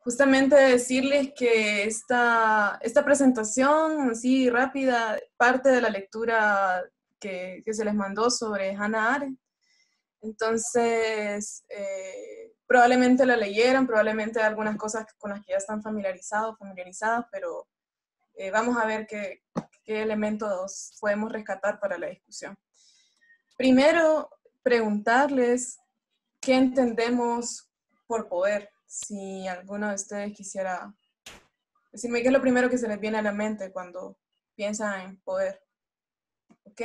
justamente decirles que esta presentación así rápida parte de la lectura que se les mandó sobre Hannah Arendt. Entonces, probablemente la leyeron, probablemente hay algunas cosas con las que ya están familiarizadas, pero vamos a ver qué elementos podemos rescatar para la discusión. Primero, preguntarles qué entendemos por poder. Si alguno de ustedes quisiera decirme qué es lo primero que se les viene a la mente cuando piensan en poder. ¿Ok?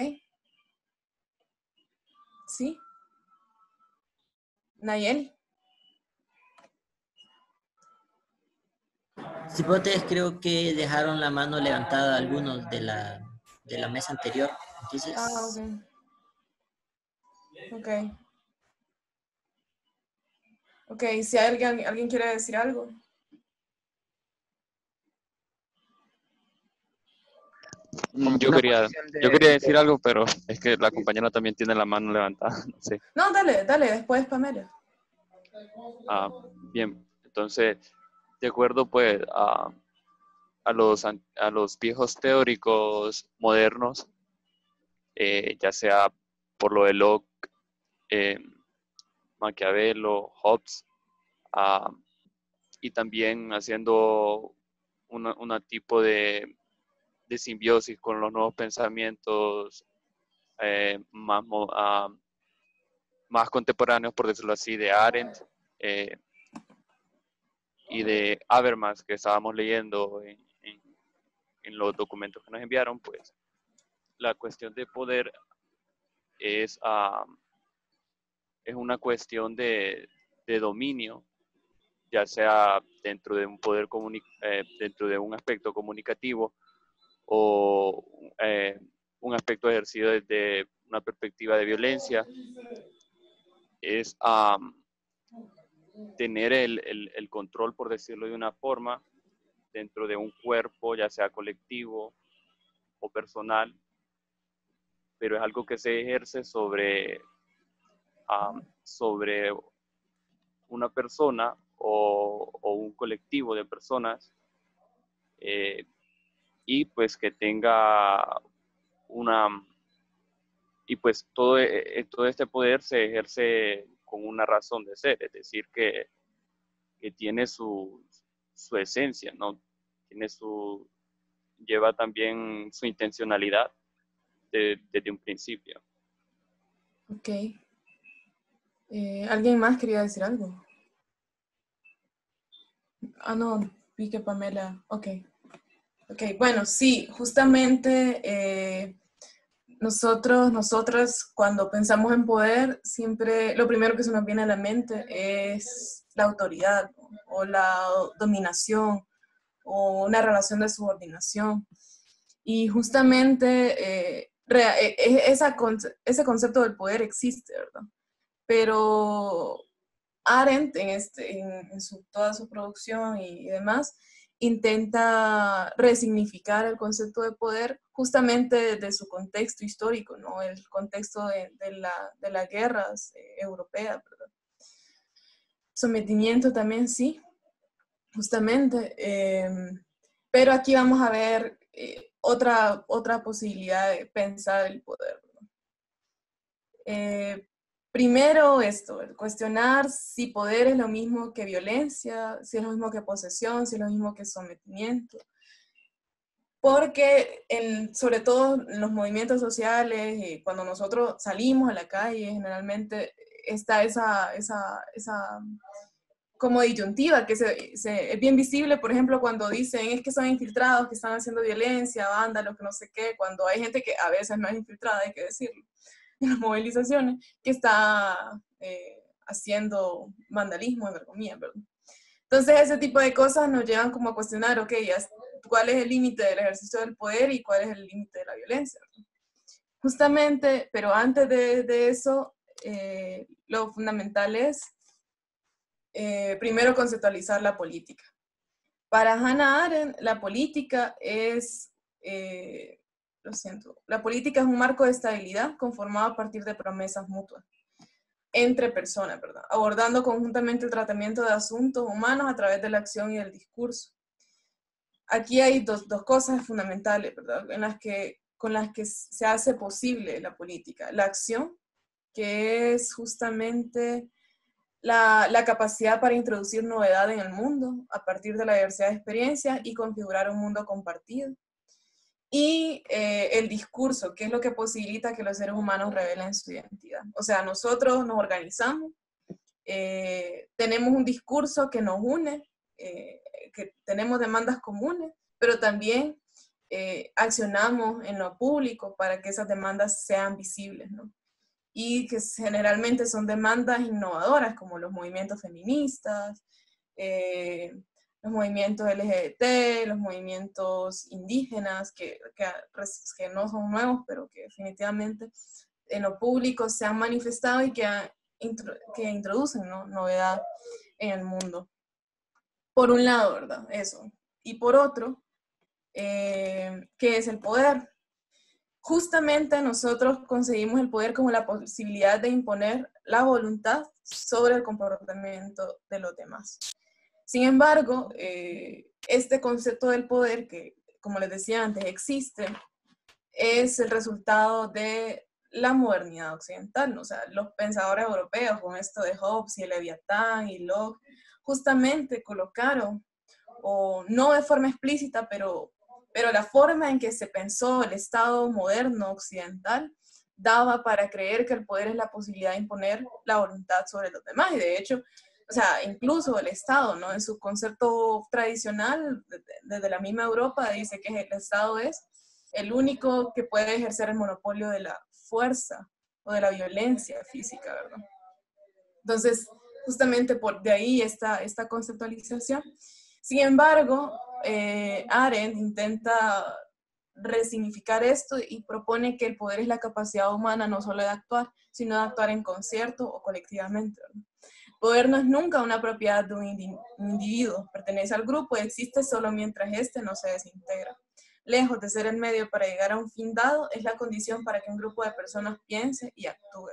¿Sí? Nayeli. Cipotes creo que dejaron la mano levantada algunos de la mesa anterior. Entonces, Ok. Ok, si alguien quiere decir algo. Yo quería decir algo, pero es que la compañera también tiene la mano levantada. No sé. No, dale, después Pamela. Bien, entonces, de acuerdo pues a los viejos teóricos modernos, ya sea por lo de Locke, Maquiavelo, Hobbes, y también haciendo una tipo de simbiosis con los nuevos pensamientos más contemporáneos, por decirlo así, de Arendt y de Habermas, que estábamos leyendo en los documentos que nos enviaron. Pues la cuestión de poder es una cuestión de dominio, ya sea dentro de un poder dentro de un aspecto comunicativo o un aspecto ejercido desde una perspectiva de violencia. Es tener el control, por decirlo de una forma, dentro de un cuerpo, ya sea colectivo o personal, pero es algo que se ejerce sobre una persona o un colectivo de personas, y pues que tenga y pues todo este poder se ejerce con una razón de ser, es decir, que tiene su esencia, ¿no? Lleva también su intencionalidad desde un principio. Ok. ¿Alguien más quería decir algo? No, vi que Pamela. Ok, bueno, sí, justamente nosotras, cuando pensamos en poder, siempre lo primero que se nos viene a la mente es la autoridad, ¿no? O la dominación, o una relación de subordinación. Y justamente ese concepto del poder existe, ¿verdad? Pero Arendt, toda su producción y demás, intenta resignificar el concepto de poder justamente desde su contexto histórico, ¿no? El contexto de las guerras europeas, ¿verdad? Sometimiento también, sí, justamente. Pero aquí vamos a ver otra posibilidad de pensar el poder, ¿no? Primero cuestionar si poder es lo mismo que violencia, si es lo mismo que posesión, si es lo mismo que sometimiento. Porque sobre todo en los movimientos sociales, cuando nosotros salimos a la calle, generalmente está esa como disyuntiva, que es bien visible, por ejemplo, cuando dicen es que son infiltrados, que están haciendo violencia, vándalos, que no sé qué, cuando hay gente que a veces no es infiltrada, hay que decirlo, en las movilizaciones, que está haciendo vandalismo, entre comillas, ¿verdad? Entonces ese tipo de cosas nos llevan como a cuestionar, ok, ¿cuál es el límite del ejercicio del poder y cuál es el límite de la violencia? Justamente, pero antes de eso, lo fundamental es primero conceptualizar la política. Para Hannah Arendt, la política la política es un marco de estabilidad conformado a partir de promesas mutuas. entre personas, ¿verdad? Abordando conjuntamente el tratamiento de asuntos humanos a través de la acción y el discurso. Aquí hay dos cosas fundamentales, ¿verdad? Con las que se hace posible la política. La acción, que es justamente la capacidad para introducir novedad en el mundo a partir de la diversidad de experiencias y configurar un mundo compartido. Y el discurso, que es lo que posibilita que los seres humanos revelen su identidad. O sea, nosotros nos organizamos, tenemos un discurso que nos une, que tenemos demandas comunes, pero también accionamos en lo público para que esas demandas sean visibles, ¿no? Y que generalmente son demandas innovadoras, como los movimientos feministas, los movimientos LGBT, los movimientos indígenas, que no son nuevos, pero que definitivamente en lo público se han manifestado y que introducen, ¿no?, novedad en el mundo. Por un lado, ¿verdad? Eso. Y por otro, ¿qué es el poder? Justamente nosotros conseguimos el poder como la posibilidad de imponer la voluntad sobre el comportamiento de los demás. Sin embargo, este concepto del poder, que como les decía antes existe, es el resultado de la modernidad occidental, ¿no? O sea, los pensadores europeos con esto de Hobbes y Leviatán y Locke, justamente colocaron, o no de forma explícita, pero la forma en que se pensó el Estado moderno occidental daba para creer que el poder es la posibilidad de imponer la voluntad sobre los demás. Y de hecho, o sea, incluso el Estado, ¿no?, en su concepto tradicional, desde la misma Europa, dice que el Estado es el único que puede ejercer el monopolio de la fuerza o de la violencia física, ¿verdad? Entonces, justamente de ahí esta conceptualización. Sin embargo, Arendt intenta resignificar esto y propone que el poder es la capacidad humana no solo de actuar, sino de actuar en concierto o colectivamente, ¿verdad? Poder no es nunca una propiedad de un individuo, pertenece al grupo y existe solo mientras éste no se desintegra. Lejos de ser el medio para llegar a un fin dado, es la condición para que un grupo de personas piense y actúe.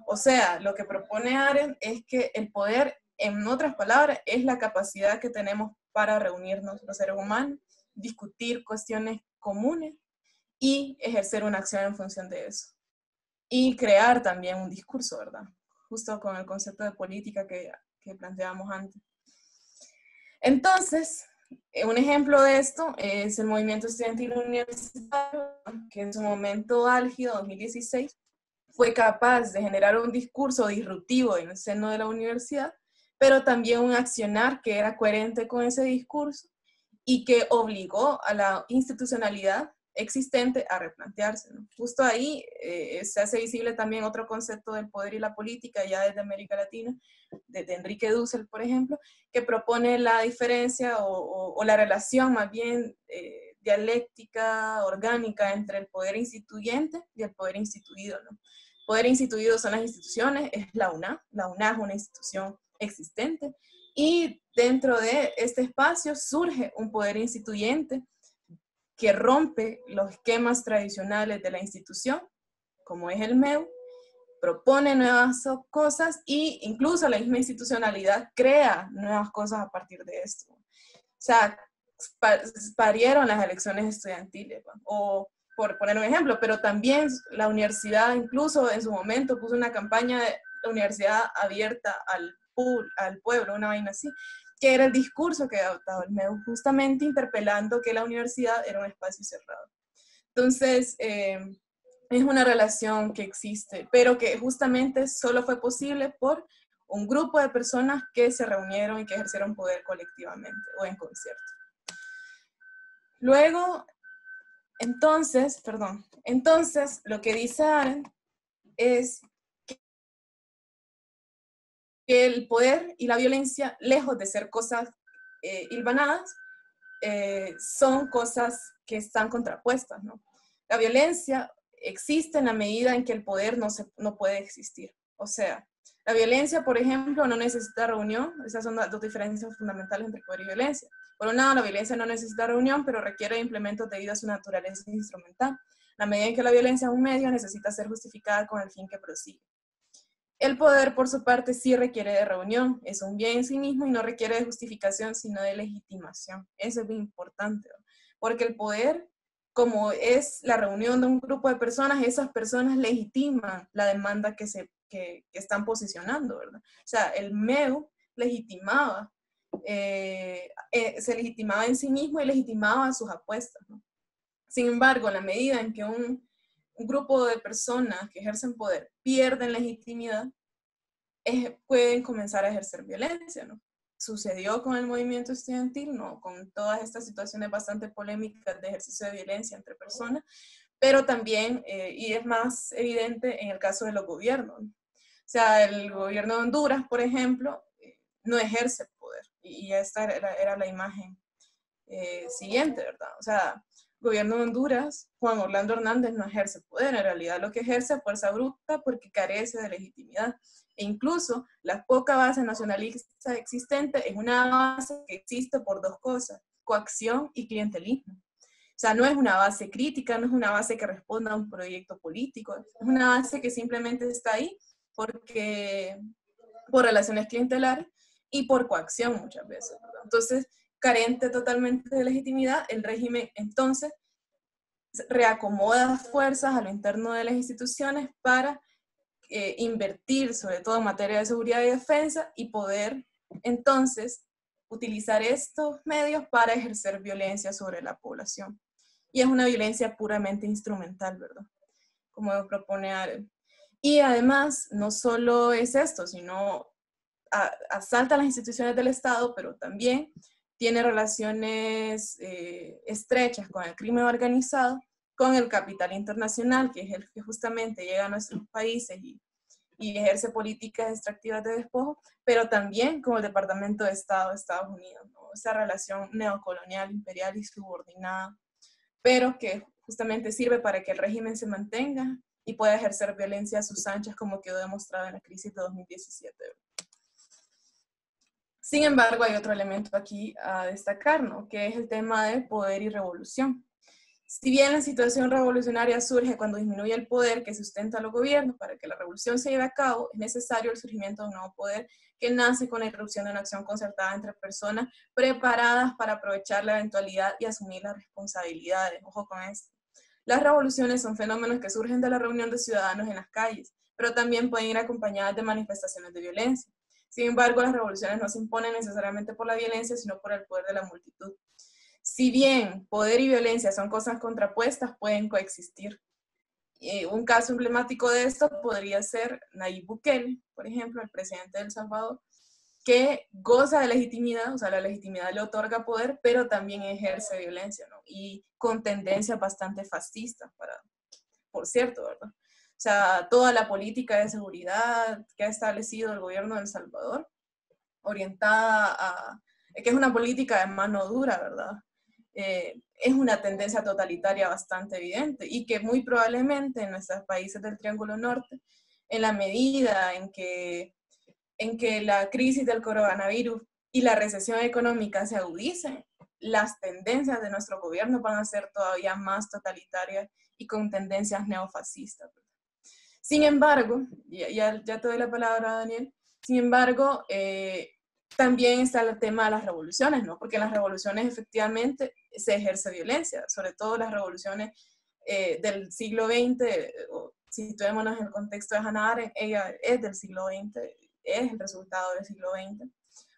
O sea, lo que propone Arendt es que el poder, en otras palabras, es la capacidad que tenemos para reunirnos los seres humanos, discutir cuestiones comunes y ejercer una acción en función de eso. Y crear también un discurso, ¿verdad? Justo con el concepto de política que planteábamos antes. Entonces, un ejemplo de esto es el movimiento estudiantil universitario, que en su momento álgido, 2016, fue capaz de generar un discurso disruptivo en el seno de la universidad, pero también un accionar que era coherente con ese discurso y que obligó a la institucionalidad existente a replantearse, ¿no? Justo ahí se hace visible también otro concepto del poder y la política, ya desde América Latina, de Enrique Dussel, por ejemplo, que propone la diferencia o la relación más bien dialéctica, orgánica, entre el poder instituyente y el poder instituido, ¿no? Poder instituido son las instituciones, es la UNA es una institución existente, y dentro de este espacio surge un poder instituyente que rompe los esquemas tradicionales de la institución, como es el MEU, propone nuevas cosas e incluso la misma institucionalidad crea nuevas cosas a partir de esto. O sea, parieron las elecciones estudiantiles, ¿no? O por poner un ejemplo, pero también la universidad incluso en su momento puso una campaña de la universidad abierta al pueblo, una vaina así, que era el discurso que adoptaba el MEU, justamente interpelando que la universidad era un espacio cerrado. Entonces, es una relación que existe, pero que justamente solo fue posible por un grupo de personas que se reunieron y que ejercieron poder colectivamente o en concierto. Luego, entonces, lo que dice Arendt es que el poder y la violencia, lejos de ser cosas hilvanadas, son cosas que están contrapuestas, ¿no? La violencia existe en la medida en que el poder no puede existir. O sea, la violencia, por ejemplo, no necesita reunión. Esas son las dos diferencias fundamentales entre poder y violencia. Por un lado, la violencia no necesita reunión, pero requiere de implementos debido a su naturaleza instrumental. La medida en que la violencia es un medio, necesita ser justificada con el fin que prosigue. El poder, por su parte, sí requiere de reunión, es un bien en sí mismo y no requiere de justificación, sino de legitimación. Eso es bien importante, ¿no? Porque el poder, como es la reunión de un grupo de personas, esas personas legitiman la demanda que están posicionando, ¿verdad? O sea, el MEU legitimaba, se legitimaba en sí mismo y legitimaba sus apuestas, ¿no? Sin embargo, en la medida en que un grupo de personas que ejercen poder pierden legitimidad, pueden comenzar a ejercer violencia, ¿no? Sucedió con el movimiento estudiantil, ¿no? Con todas estas situaciones bastante polémicas de ejercicio de violencia entre personas, pero también, y es más evidente en el caso de los gobiernos, ¿no? O sea, el gobierno de Honduras, por ejemplo, no ejerce poder, y esta era la imagen siguiente, ¿verdad? O sea, gobierno de Honduras, Juan Orlando Hernández no ejerce poder, en realidad lo que ejerce es fuerza bruta porque carece de legitimidad. E incluso la poca base nacionalista existente es una base que existe por dos cosas, coacción y clientelismo. O sea, no es una base crítica, no es una base que responda a un proyecto político, es una base que simplemente está ahí porque, por relaciones clientelares y por coacción muchas veces, ¿verdad? Entonces, carente totalmente de legitimidad, el régimen entonces reacomoda fuerzas a lo interno de las instituciones para invertir, sobre todo en materia de seguridad y defensa, y poder entonces utilizar estos medios para ejercer violencia sobre la población. Y es una violencia puramente instrumental, ¿verdad? Como propone Arendt. Y además, no solo es esto, sino asalta las instituciones del Estado, pero también tiene relaciones estrechas con el crimen organizado, con el capital internacional, que es el que justamente llega a nuestros países y ejerce políticas extractivas de despojo, pero también con el Departamento de Estado de Estados Unidos, ¿no? Esa relación neocolonial, imperial y subordinada, pero que justamente sirve para que el régimen se mantenga y pueda ejercer violencia a sus anchas, como quedó demostrado en la crisis de 2017. Sin embargo, hay otro elemento aquí a destacar, ¿no? Que es el tema de poder y revolución. Si bien la situación revolucionaria surge cuando disminuye el poder que sustenta a los gobiernos, para que la revolución se lleve a cabo, es necesario el surgimiento de un nuevo poder que nace con la irrupción de una acción concertada entre personas preparadas para aprovechar la eventualidad y asumir las responsabilidades. Ojo con esto. Las revoluciones son fenómenos que surgen de la reunión de ciudadanos en las calles, pero también pueden ir acompañadas de manifestaciones de violencia. Sin embargo, las revoluciones no se imponen necesariamente por la violencia, sino por el poder de la multitud. Si bien poder y violencia son cosas contrapuestas, pueden coexistir. Un caso emblemático de esto podría ser Nayib Bukele, por ejemplo, el presidente de El Salvador, que goza de legitimidad, o sea, la legitimidad le otorga poder, pero también ejerce violencia, ¿no? Y con tendencias bastante fascistas, por cierto, ¿verdad? O sea, toda la política de seguridad que ha establecido el gobierno de El Salvador, orientada que es una política de mano dura, ¿verdad? Es una tendencia totalitaria bastante evidente y que muy probablemente en nuestros países del Triángulo Norte, en la medida en que la crisis del coronavirus y la recesión económica se agudicen, las tendencias de nuestro gobierno van a ser todavía más totalitarias y con tendencias neofascistas. Sin embargo, ya te doy la palabra, Daniel, sin embargo, también está el tema de las revoluciones, ¿no? Porque en las revoluciones efectivamente se ejerce violencia, sobre todo las revoluciones del siglo XX, situémonos en el contexto de Hannah Arendt, ella es del siglo XX, es el resultado del siglo XX.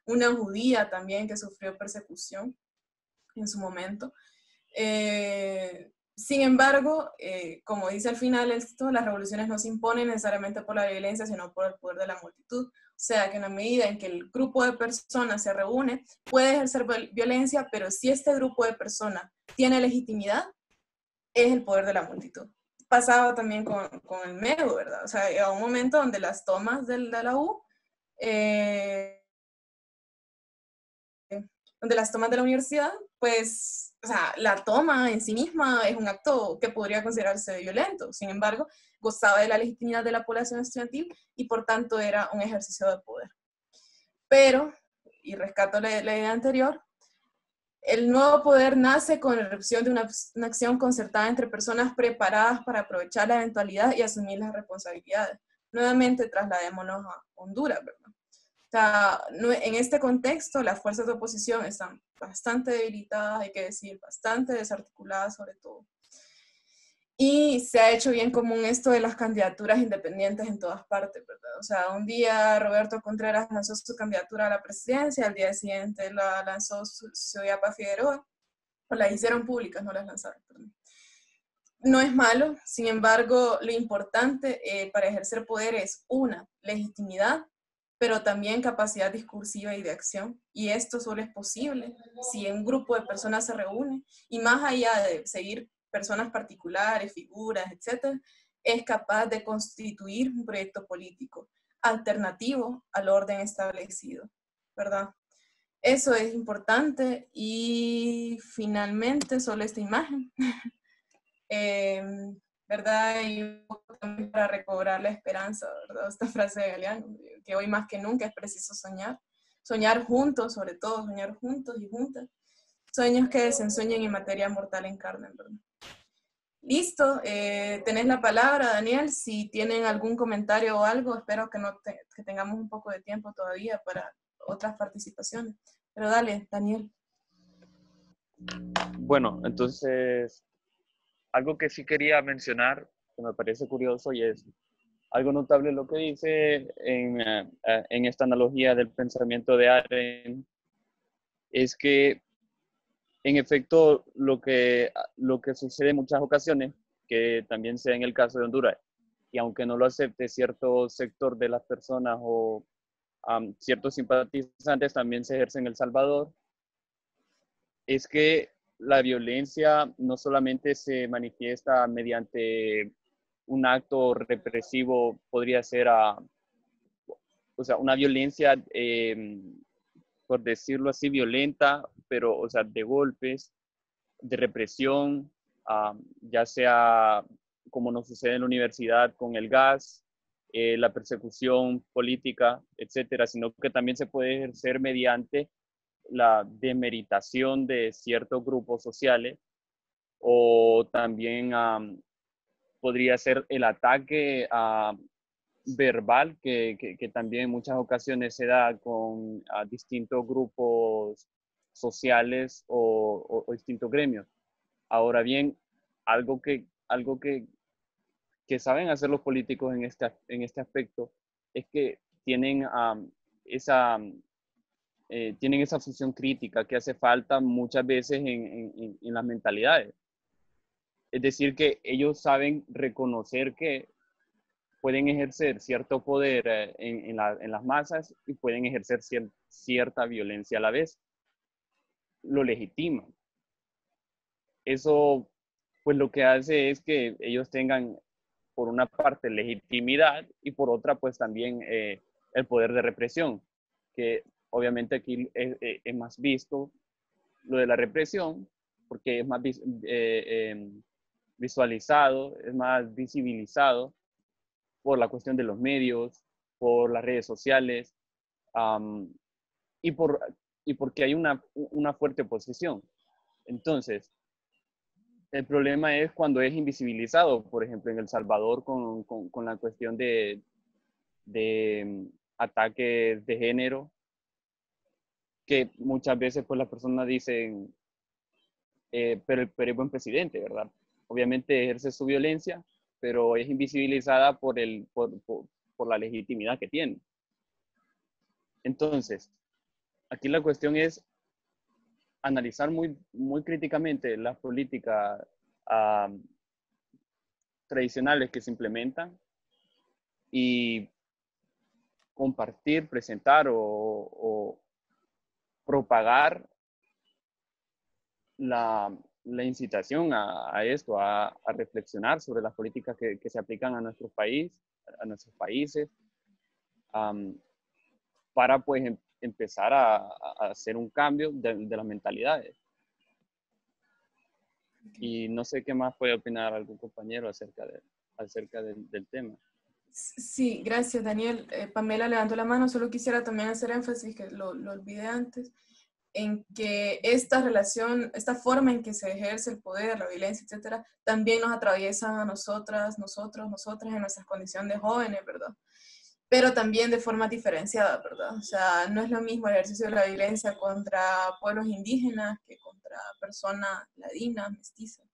Una judía también que sufrió persecución en su momento. Sin embargo, como dice al final esto, las revoluciones no se imponen necesariamente por la violencia, sino por el poder de la multitud. O sea, que en la medida en que el grupo de personas se reúne, puede ejercer violencia, pero si este grupo de personas tiene legitimidad, es el poder de la multitud. Pasaba también con el MEU, ¿verdad? O sea, a un momento donde las tomas de la U, donde las tomas de la universidad, pues, o sea, la toma en sí misma es un acto que podría considerarse violento. Sin embargo, gozaba de la legitimidad de la población estudiantil y por tanto era un ejercicio de poder. Pero, y rescato la idea anterior, el nuevo poder nace con la irrupción de una acción concertada entre personas preparadas para aprovechar la eventualidad y asumir las responsabilidades. nuevamente trasladémonos a Honduras, ¿verdad? O sea, en este contexto las fuerzas de oposición están bastante debilitadas, hay que decir, bastante desarticuladas sobre todo. Y se ha hecho bien común esto de las candidaturas independientes en todas partes, ¿verdad? O sea, un día Roberto Contreras lanzó su candidatura a la presidencia, al día siguiente la lanzó Soyapa Figueroa, o las hicieron públicas, no las lanzaron, perdón. No es malo, sin embargo, lo importante para ejercer poder es una, legitimidad, pero también capacidad discursiva y de acción. Y esto solo es posible si un grupo de personas se reúne y más allá de seguir personas particulares, figuras, etcétera, es capaz de constituir un proyecto político alternativo al orden establecido, ¿verdad? Eso es importante. Y finalmente, solo esta imagen, ¿verdad? Y un poco también para recobrar la esperanza, ¿verdad? Esta frase de Galeano, que hoy más que nunca es preciso soñar. Soñar juntos, sobre todo, soñar juntos y juntas. Sueños que desensueñen y materia mortal encarnen, ¿verdad? Listo, tenés la palabra, Daniel. Si tienen algún comentario o algo, espero que, que tengamos un poco de tiempo todavía para otras participaciones. Pero dale, Daniel. Bueno, entonces, algo que sí quería mencionar, que me parece curioso y es algo notable lo que dice en esta analogía del pensamiento de Arendt, es que en efecto lo que sucede en muchas ocasiones, que también sea en el caso de Honduras, y aunque no lo acepte cierto sector de las personas o ciertos simpatizantes, también se ejerce en El Salvador, es que la violencia no solamente se manifiesta mediante un acto represivo, podría ser o sea, una violencia, por decirlo así, violenta, pero, o sea, de golpes, de represión, ya sea como nos sucede en la universidad con el gas, la persecución política, etcétera, sino que también se puede ejercer mediante la demeritación de ciertos grupos sociales o también podría ser el ataque verbal que también en muchas ocasiones se da con distintos grupos sociales o distintos gremios. Ahora bien, algo que saben hacer los políticos en este aspecto es que tienen esa tienen esa función crítica que hace falta muchas veces en las mentalidades. Es decir, que ellos saben reconocer que pueden ejercer cierto poder en las masas y pueden ejercer cierta violencia a la vez. Lo legitiman. Eso, pues lo que hace es que ellos tengan, por una parte, legitimidad y por otra, pues también el poder de represión, que obviamente aquí es más visto lo de la represión, porque es más visualizado, es más visibilizado por la cuestión de los medios, por las redes sociales, y, porque hay una fuerte oposición. Entonces, el problema es cuando es invisibilizado, por ejemplo, en El Salvador con la cuestión de ataques de género, que muchas veces pues las personas dicen, pero es buen presidente, ¿verdad? Obviamente ejerce su violencia, pero es invisibilizada por la legitimidad que tiene. Entonces, aquí la cuestión es analizar muy, muy críticamente las políticas tradicionales que se implementan y compartir, presentar o propagar la incitación a esto, a reflexionar sobre las políticas que se aplican a nuestros países, para pues empezar a hacer un cambio de las mentalidades. Y no sé qué más puede opinar algún compañero acerca del tema. Sí, gracias, Daniel. Pamela levantó la mano, solo quisiera también hacer énfasis, que lo olvidé antes, en que esta relación, esta forma en que se ejerce el poder, la violencia, etcétera, también nos atraviesa a nosotras, nosotros, nosotras en nuestras condiciones de jóvenes, ¿verdad? Pero también de forma diferenciada, ¿verdad? O sea, no es lo mismo el ejercicio de la violencia contra pueblos indígenas que contra personas ladinas, mestizas,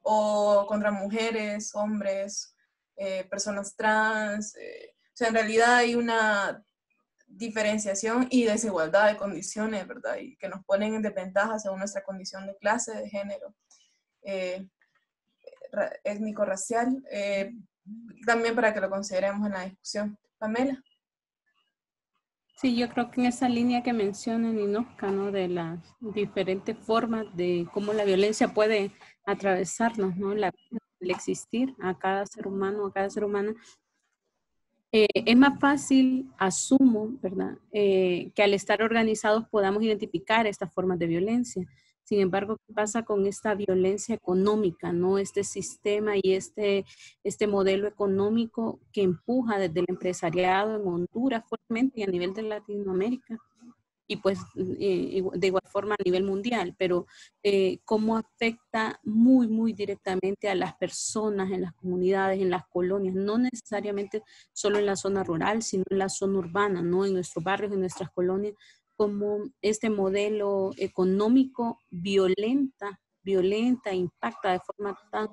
o contra mujeres, hombres, personas trans. O sea, en realidad hay una diferenciación y desigualdad de condiciones, ¿verdad? Y que nos ponen en desventaja según nuestra condición de clase, de género, eh, étnico-racial, también para que lo consideremos en la discusión. Pamela. Sí, yo creo que en esa línea que menciona Ninochka, ¿no? De las diferentes formas de cómo la violencia puede atravesarnos, ¿no? El existir a cada ser humano, a cada ser humana. Es más fácil, asumo, ¿verdad? Que al estar organizados podamos identificar estas formas de violencia. Sin embargo, ¿qué pasa con esta violencia económica, ¿no? Este sistema y este modelo económico que empuja desde el empresariado en Honduras fuertemente y a nivel de Latinoamérica y pues de igual forma a nivel mundial, pero cómo afecta muy, muy directamente a las personas en las comunidades, en las colonias, no necesariamente solo en la zona rural, sino en la zona urbana, ¿no? En nuestros barrios, en nuestras colonias, como este modelo económico violenta, impacta de forma tan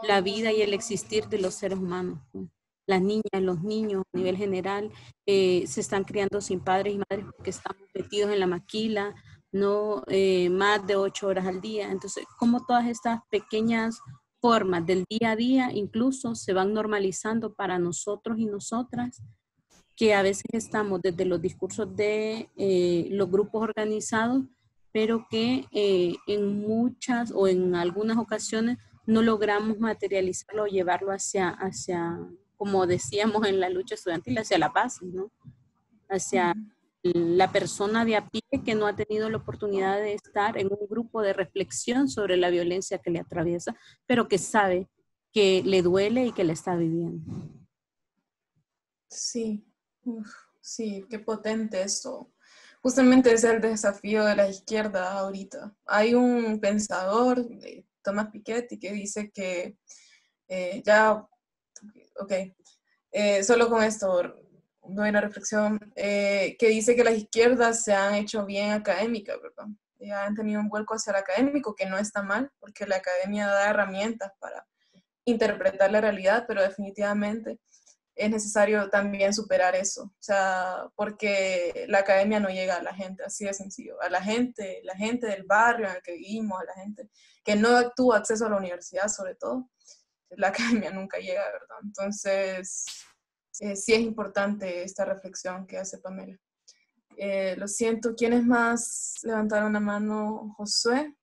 la vida y el existir de los seres humanos, ¿no? Las niñas, los niños a nivel general se están criando sin padres y madres porque estamos metidos en la maquila, no más de 8 horas al día. Entonces, como todas estas pequeñas formas del día a día incluso se van normalizando para nosotros y nosotras, que a veces estamos desde los discursos de los grupos organizados, pero que en muchas o en algunas ocasiones no logramos materializarlo o llevarlo hacia, como decíamos en la lucha estudiantil, hacia la base, ¿no? Hacia la persona de a pie que no ha tenido la oportunidad de estar en un grupo de reflexión sobre la violencia que le atraviesa, pero que sabe que le duele y que la está viviendo. Sí, sí, qué potente esto. Justamente es el desafío de la izquierda ahorita. Hay un pensador, Thomas Piketty, que dice que solo con esto doy una reflexión, que dice que las izquierdas se han hecho bien académicas, ¿verdad? Ya han tenido un vuelco hacia el académico, que no está mal, porque la academia da herramientas para interpretar la realidad, pero definitivamente es necesario también superar eso, o sea, porque la academia no llega a la gente, así de sencillo, a la gente del barrio en el que vivimos, a la gente que no tuvo acceso a la universidad sobre todo, la academia nunca llega, ¿verdad? Entonces, sí es importante esta reflexión que hace Pamela. Lo siento, ¿quiénes más levantaron la mano? Josué.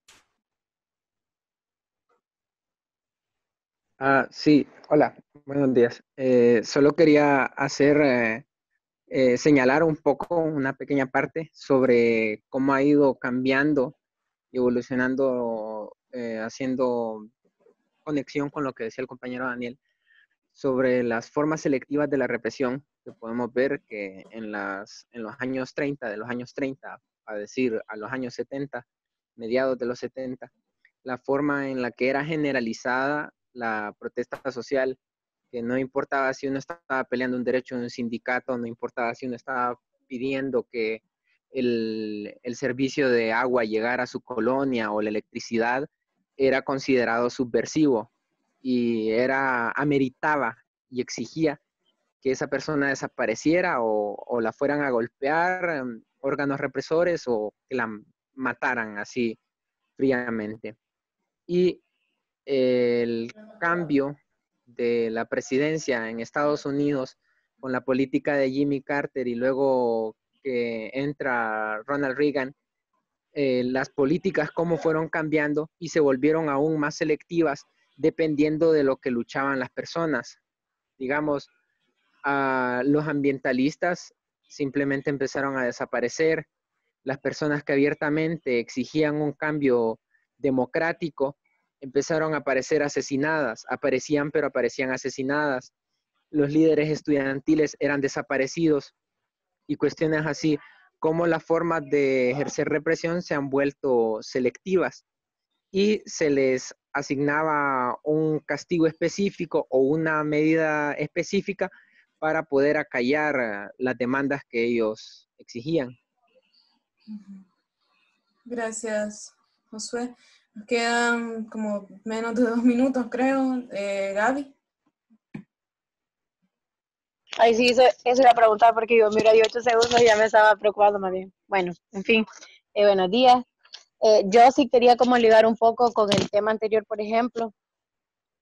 Sí, hola, buenos días. Solo quería señalar un poco, una pequeña parte sobre cómo ha ido cambiando y evolucionando, haciendo conexión con lo que decía el compañero Daniel, sobre las formas selectivas de la represión, que podemos ver que en los años 30, de los años 30, a decir a los años 70, mediados de los 70, la forma en la que era generalizada la protesta social, que no importaba si uno estaba peleando un derecho en un sindicato, no importaba si uno estaba pidiendo que el servicio de agua llegara a su colonia o la electricidad, era considerado subversivo y ameritaba y exigía que esa persona desapareciera o la fueran a golpear órganos represores o que la mataran así fríamente. Y el cambio de la presidencia en Estados Unidos con la política de Jimmy Carter y luego que entra Ronald Reagan, las políticas cómo fueron cambiando y se volvieron aún más selectivas dependiendo de lo que luchaban las personas. Digamos, los ambientalistas simplemente empezaron a desaparecer, las personas que abiertamente exigían un cambio democrático empezaron a aparecer asesinadas, aparecían pero aparecían asesinadas, los líderes estudiantiles eran desaparecidos y cuestiones así. cómo las formas de ejercer represión se han vuelto selectivas y se les asignaba un castigo específico o una medida específica para poder acallar las demandas que ellos exigían. Gracias, Josué. Nos quedan como menos de 2 minutos, creo. Gaby. Ay, sí, eso iba a preguntar porque yo, mira, 8 segundos y ya me estaba preocupando más bien. Bueno, en fin, buenos días. Yo sí quería como ligar un poco con el tema anterior, por ejemplo,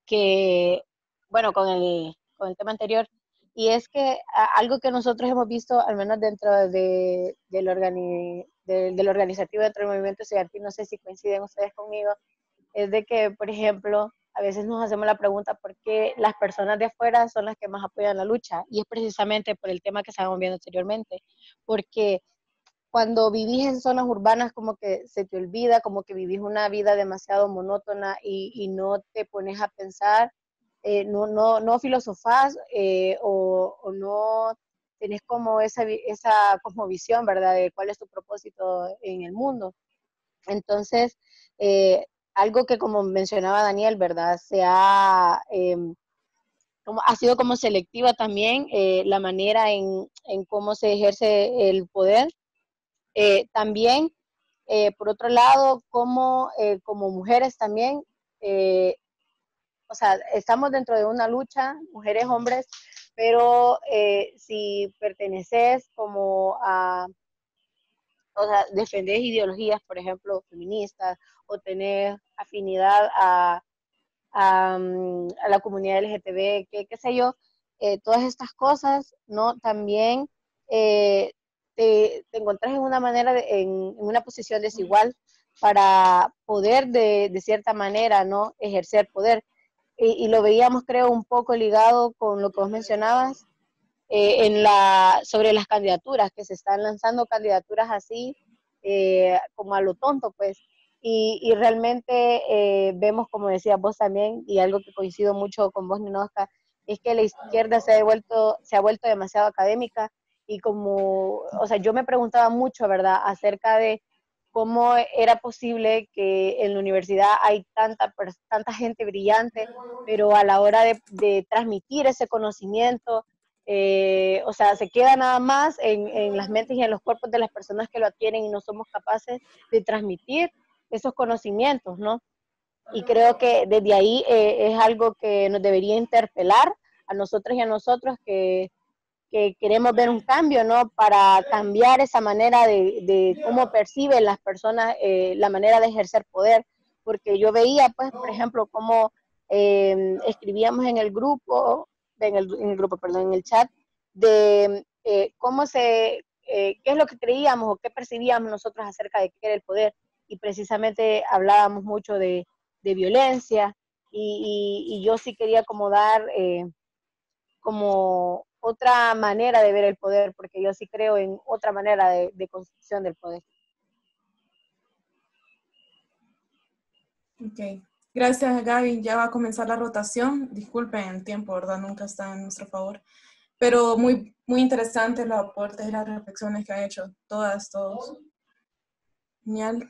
que, bueno, con el tema anterior, y es que algo que nosotros hemos visto, al menos dentro del organizativo dentro del movimiento estudiantil, no sé si coinciden ustedes conmigo, es de que, por ejemplo, a veces nos hacemos la pregunta por qué las personas de afuera son las que más apoyan la lucha, y es precisamente por el tema que estábamos viendo anteriormente, porque cuando vivís en zonas urbanas como que se te olvida, como que vivís una vida demasiado monótona y no te pones a pensar, no filosofás o no tenés como esa cosmovisión, ¿verdad? De cuál es tu propósito en el mundo. Entonces, algo que como mencionaba Daniel, ¿verdad? Ha sido como selectiva también la manera en cómo se ejerce el poder. También, por otro lado, como mujeres también, o sea, estamos dentro de una lucha, mujeres, hombres, pero si perteneces como o sea, defendés ideologías, por ejemplo, feministas, o tenés afinidad a la comunidad LGTB, qué sé yo, todas estas cosas, ¿no? También te encontrás en una manera, en una posición desigual para poder de cierta manera, ¿no? Ejercer poder. Y lo veíamos, creo, un poco ligado con lo que vos mencionabas sobre las candidaturas, que se están lanzando candidaturas así, como a lo tonto, pues. Y realmente vemos, como decías vos también, y algo que coincido mucho con vos, Ninoska, es que la izquierda se ha vuelto demasiado académica y como, o sea, yo me preguntaba mucho, ¿verdad?, acerca de cómo era posible que en la universidad hay tanta gente brillante, pero a la hora de transmitir ese conocimiento, o sea, se queda nada más en las mentes y en los cuerpos de las personas que lo adquieren y no somos capaces de transmitir esos conocimientos, ¿no? Y creo que desde ahí es algo que nos debería interpelar a nosotros y a nosotros que queremos ver un cambio, ¿no? Para cambiar esa manera de cómo perciben las personas la manera de ejercer poder. Porque yo veía, pues, por ejemplo, cómo escribíamos en el grupo, perdón, en el chat, de qué es lo que creíamos o qué percibíamos nosotros acerca de qué era el poder. Y precisamente hablábamos mucho de violencia y yo sí quería como dar como otra manera de ver el poder, porque yo sí creo en otra manera de construcción del poder. Ok. Gracias, Gaby. Ya va a comenzar la rotación. Disculpen el tiempo, ¿verdad? Nunca está en nuestro favor. Pero muy, muy interesantes los aportes y las reflexiones que han hecho todos. Genial.